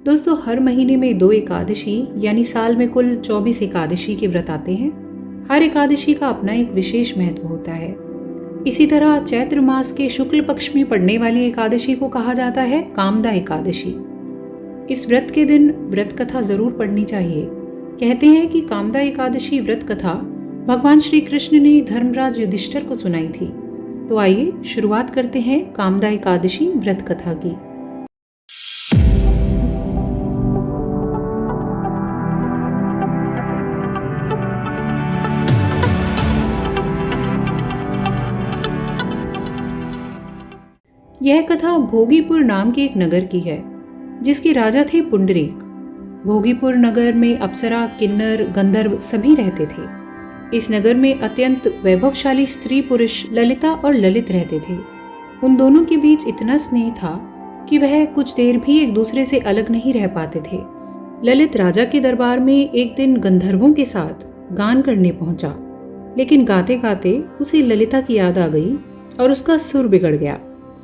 दोस्तों, हर महीने में 2 एकादशी यानी साल में कुल 24 एकादशी के व्रत आते हैं। हर एकादशी का अपना एक विशेष महत्व होता है। इसी तरह चैत्र मास के शुक्ल पक्ष में पड़ने वाली एकादशी को कहा जाता है कामदा एकादशी। इस व्रत के दिन व्रत कथा जरूर पढ़नी चाहिए। कहते हैं कि कामदा एकादशी व्रत कथा भगवान श्री कृष्ण ने धर्मराज युधिष्ठिर को सुनाई थी। तो आइए शुरुआत करते हैं कामदा एकादशी व्रत कथा की। यह कथा भोगीपुर नाम के एक नगर की है, जिसके राजा थे पुंडरीक। भोगीपुर नगर में अप्सरा, किन्नर, गंधर्व सभी रहते थे। इस नगर में अत्यंत वैभवशाली स्त्री पुरुष ललिता और ललित रहते थे। उन दोनों के बीच इतना स्नेह था कि वह कुछ देर भी एक दूसरे से अलग नहीं रह पाते थे। ललित राजा के दरबार में एक दिन गंधर्वों के साथ गान करने पहुंचा, लेकिन गाते गाते उसे ललिता की याद आ गई और उसका सुर बिगड़ गया।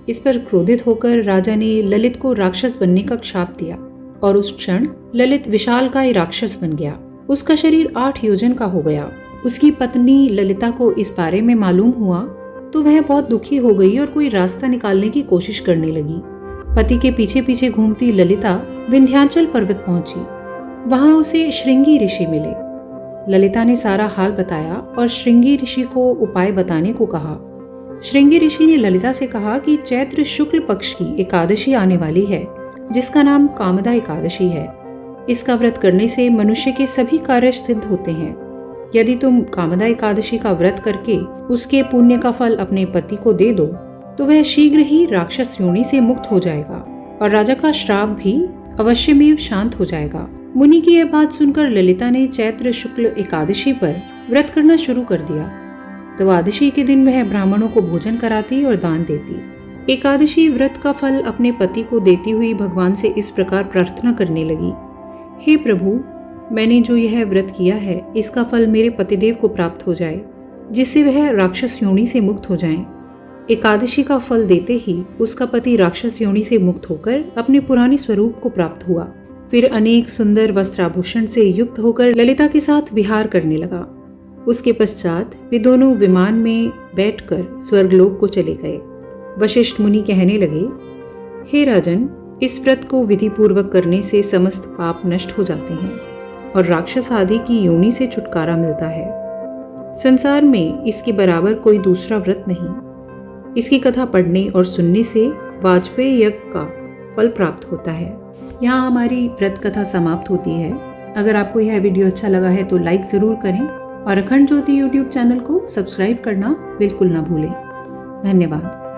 इस पर क्रोधित होकर राजा ने ललित को राक्षस बनने का शाप दिया और उस क्षण ललित विशालकाय राक्षस बन गया। उसका शरीर 8 योजन का हो गया। उसकी पत्नी ललिता को इस बारे में मालूम हुआ तो वह बहुत दुखी हो गई और कोई रास्ता निकालने की कोशिश करने लगी। पति के पीछे पीछे घूमती ललिता विंध्याचल पर्वत पहुंची। वहां उसे श्रृंगी ऋषि मिले। ललिता ने सारा हाल बताया और श्रृंगी ऋषि को उपाय बताने को कहा। श्रृंगी ऋषि ने ललिता से कहा कि चैत्र शुक्ल पक्ष की एकादशी आने वाली है, जिसका नाम कामदा एकादशी है। इसका व्रत करने से मनुष्य के सभी कार्य सिद्ध होते हैं। यदि तुम कामदा एकादशी का व्रत करके उसके पुण्य का फल अपने पति को दे दो तो वह शीघ्र ही राक्षस योनि से मुक्त हो जाएगा और राजा का श्राप भी अवश्यमेव शांत हो जाएगा। मुनि की यह बात सुनकर ललिता ने चैत्र शुक्ल एकादशी पर व्रत करना शुरू कर दिया। द्वादशी के दिन वह ब्राह्मणों को भोजन कराती और दान देती। एकादशी व्रत का फल अपने पति को देती हुई भगवान से इस प्रकार प्रार्थना करने लगी, हे प्रभु, मैंने जो यह व्रत किया है इसका फल मेरे पतिदेव को प्राप्त हो जाए, जिससे वह राक्षस योनि से मुक्त हो जाएं। एकादशी का फल देते ही उसका पति राक्षस योनि से मुक्त होकर अपने पुराने स्वरूप को प्राप्त हुआ। फिर अनेक सुंदर वस्त्राभूषण से युक्त होकर ललिता के साथ विहार करने लगा। उसके पश्चात वे दोनों विमान में बैठकर स्वर्गलोक को चले गए। वशिष्ठ मुनि कहने लगे, हे राजन, इस व्रत को विधि पूर्वक करने से समस्त पाप नष्ट हो जाते हैं और राक्षस आदि की योनि से छुटकारा मिलता है। संसार में इसके बराबर कोई दूसरा व्रत नहीं। इसकी कथा पढ़ने और सुनने से वाजपेयी यज्ञ का फल प्राप्त होता है। यहाँ हमारी व्रत कथा समाप्त होती है। अगर आपको यह वीडियो अच्छा लगा है तो लाइक जरूर करें और अखंड ज्योति यूट्यूब चैनल को सब्सक्राइब करना बिल्कुल ना भूलें। धन्यवाद।